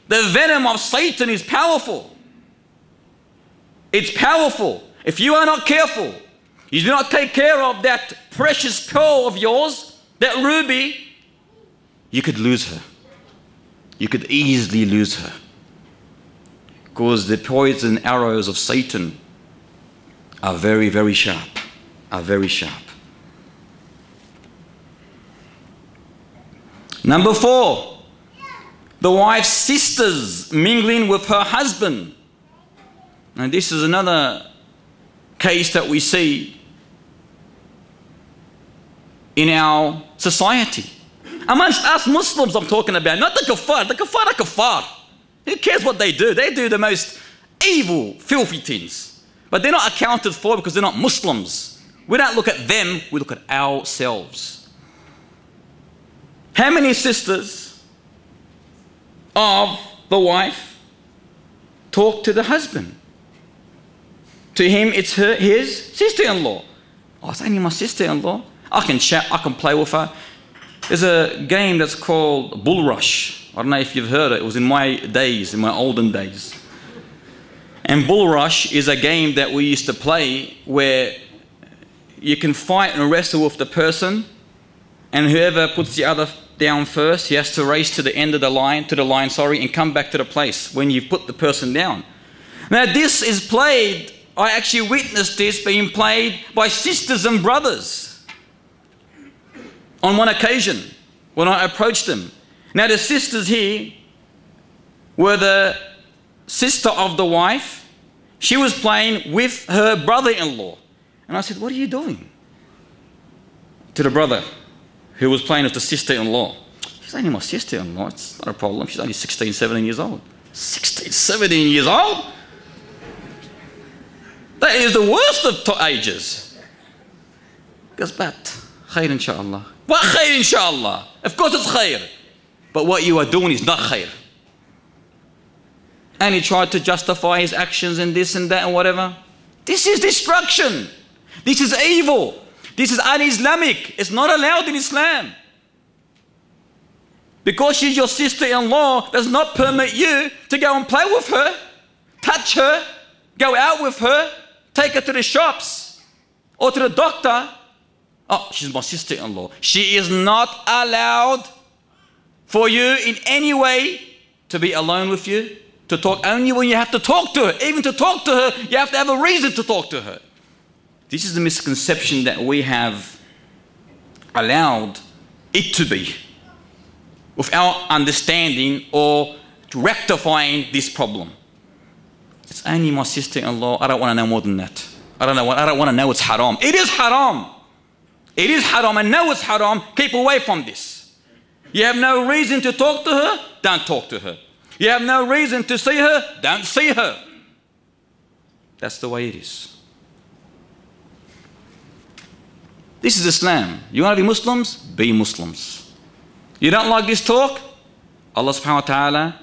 The venom of Satan is powerful. It's powerful. If you are not careful, you do not take care of that precious pearl of yours, that ruby, you could lose her. You could easily lose her. Because the poison arrows of Satan are very, very sharp. Are very sharp. Number 4, the wife's sisters mingling with her husband. And this is another case that we see in our society. Amongst us Muslims I'm talking about, not the kuffar. The kuffar are kuffar. Who cares what they do? They do the most evil, filthy things. But they're not accounted for because they're not Muslims. We don't look at them, we look at ourselves. How many sisters of the wife talk to the husband? To him, it's his sister-in-law. Oh, it's only my sister-in-law. I can chat, I can play with her. There's a game that's called Bull Rush. I don't know if you've heard it. It was in my days, in my olden days. And Bull Rush is a game that we used to play where you can fight and wrestle with the person, and whoever puts the other down first, he has to race to the end of the line, and come back to the place when you've put the person down. Now this is played, I actually witnessed this being played by sisters and brothers on one occasion when I approached them. Now the sisters here were the sister of the wife. She was playing with her brother-in-law. And I said, what are you doing? To the brother who was playing with the sister-in-law. She's only my sister-in-law, it's not a problem. She's only 16, 17 years old. 16, 17 years old? That is the worst of ages. Goes, but khair inshallah. What khair inshallah? Of course it's khair. But what you are doing is not khair. And he tried to justify his actions and this and that and whatever. This is destruction. This is evil. This is un-Islamic. It's not allowed in Islam. Because she's your sister-in-law does not permit you to go and play with her, touch her, go out with her, take her to the shops or to the doctor. Oh, she's my sister-in-law. She is not allowed for you in any way to be alone with you, to talk only when you have to talk to her. Even to talk to her, you have to have a reason to talk to her. This is the misconception that we have allowed it to be without understanding or rectifying this problem. It's only my sister-in-law. I don't want to know more than that. I don't want to know it's haram. It is haram. It is haram. And know it's haram. Keep away from this. You have no reason to talk to her. Don't talk to her. You have no reason to see her. Don't see her. That's the way it is. This is Islam. You want to be Muslims? Be Muslims. You don't like this talk? Allah subhanahu wa ta'ala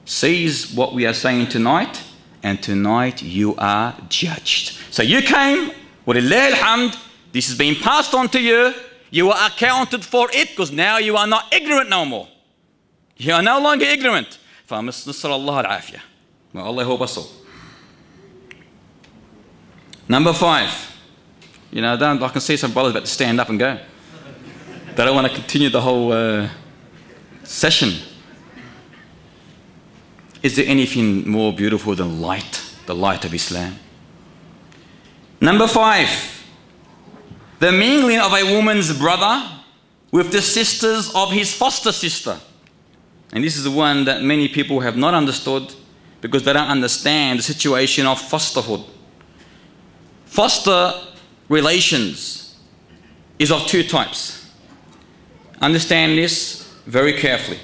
sees what we are saying tonight, and tonight you are judged. So you came, walillāhi alhamd, this is being passed on to you. You are accounted for it because now you are not ignorant no more. You are no longer ignorant. فَنَسْأَلُ الْعَافِيَةَ. May Allah help us all. Number 5. You know, I can see some brothers about to stand up and go. They don't want to continue the whole session. Is there anything more beautiful than light, the light of Islam? Number 5, the mingling of a woman's brother with the sisters of his foster sister. And this is the one that many people have not understood because they don't understand the situation of fosterhood. Foster relations is of 2 types. Understand this very carefully.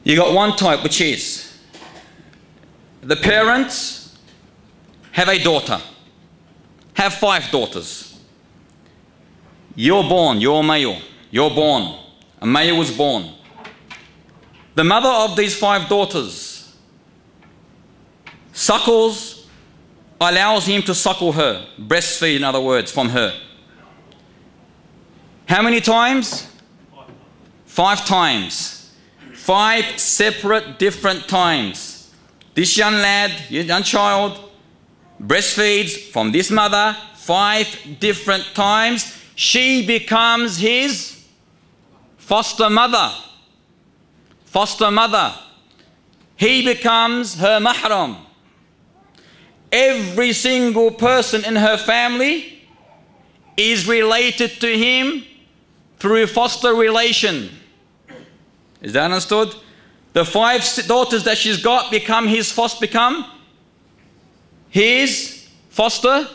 You got one type, which is the parents have a daughter, have 5 daughters. You're born, you're male, you're born, a male was born. The mother of these 5 daughters suckles, allows him to suckle her, breastfeed in other words, from her. How many times? 5 times. 5 separate different times. This young lad, young child, breastfeeds from this mother 5 different times. She becomes his foster mother. Foster mother. He becomes her mahram. Every single person in her family is related to him through foster relation. Is that understood? The 5 daughters that she's got become his foster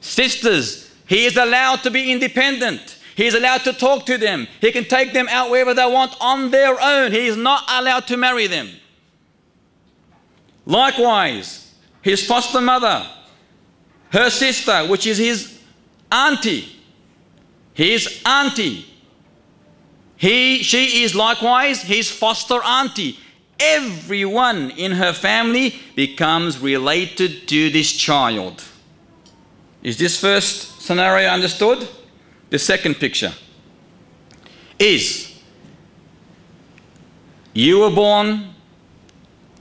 sisters. He is allowed to be independent. He is allowed to talk to them. He can take them out wherever they want on their own. He is not allowed to marry them. Likewise, his foster mother, her sister, which is his auntie, she is likewise his foster auntie. Everyone in her family becomes related to this child. Is this first scenario understood? The second picture is you were born,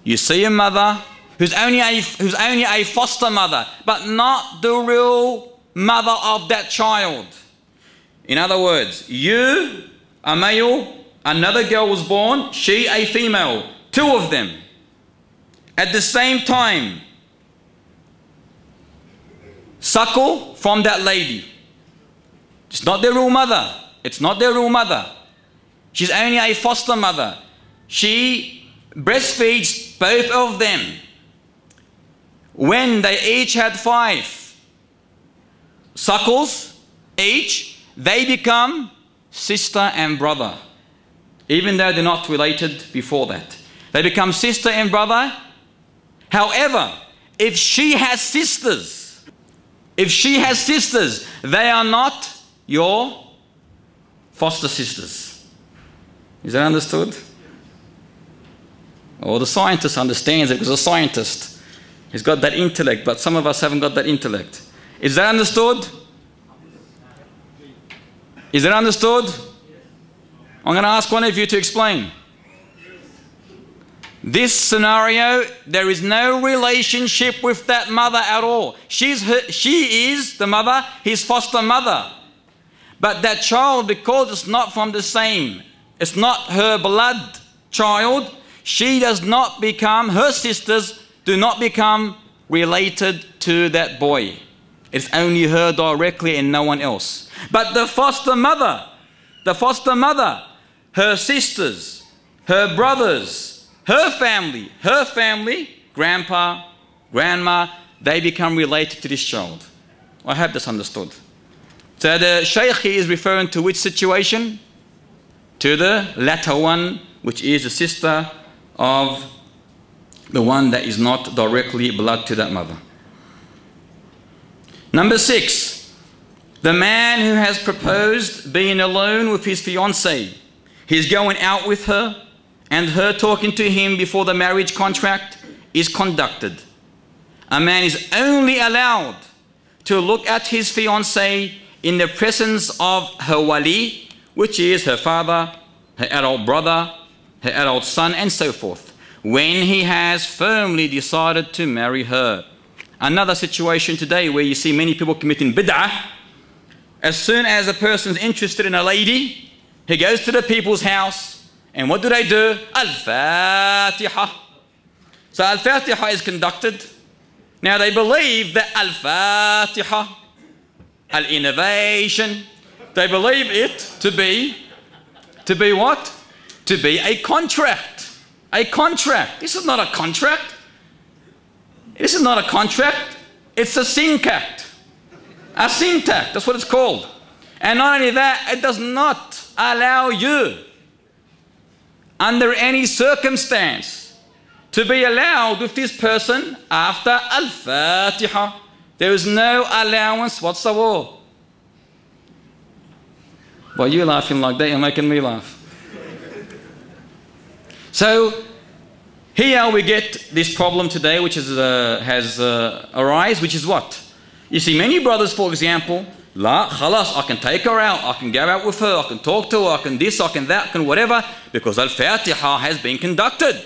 you see a mother who's only a foster mother, but not the real mother of that child. In other words, you, a male, another girl was born, she a female, 2 of them. At the same time, suckle from that lady. It's not their real mother. It's not their real mother. She's only a foster mother. She breastfeeds both of them. When they each had 5 suckles each, they become sister and brother, even though they're not related before that. They become sister and brother. However, if she has sisters, they are not your foster sisters. Is that understood? Well, the scientist understands it because a scientist, he's got that intellect, but some of us haven't got that intellect. Is that understood? Is that understood? I'm going to ask one of you to explain. This scenario, there is no relationship with that mother at all. She is the mother, his foster mother. But that child, because it's not from the same, it's not her blood child, she does not become, her sisters do not become related to that boy. It's only her directly and no one else. But the foster mother, her sisters, her brothers, her family, grandpa, grandma, they become related to this child. I hope that's understood. So the Shaykh is referring to which situation? To the latter one, which is the sister of the one that is not directly blood to that mother. Number 6, the man who has proposed being alone with his fiancée. He's going out with her, and her talking to him before the marriage contract is conducted. A man is only allowed to look at his fiancée in the presence of her wali, which is her father, her adult brother, her adult son, and so forth, when he has firmly decided to marry her. Another situation today where you see many people committing bid'ah. As soon as a person is interested in a lady, he goes to the people's house, and what do? Al-Fatiha. So Al-Fatiha is conducted. Now they believe that Al-Fatiha, Al-Innovation, they believe it to be what? To be a contract. A contract. This is not a contract. This is not a contract. It's a syntact. A syntact, that's what it's called. And not only that, it does not allow you, under any circumstance, to be allowed with this person after Al-Fatiha. There is no allowance whatsoever. Why are you laughing like that? You're making me laugh. So here we get this problem today, which has arisen, which is what? You see, many brothers, for example, La, khalas, I can take her out, I can go out with her, I can talk to her, I can this, I can that, I can whatever, because Al-Fatiha has been conducted.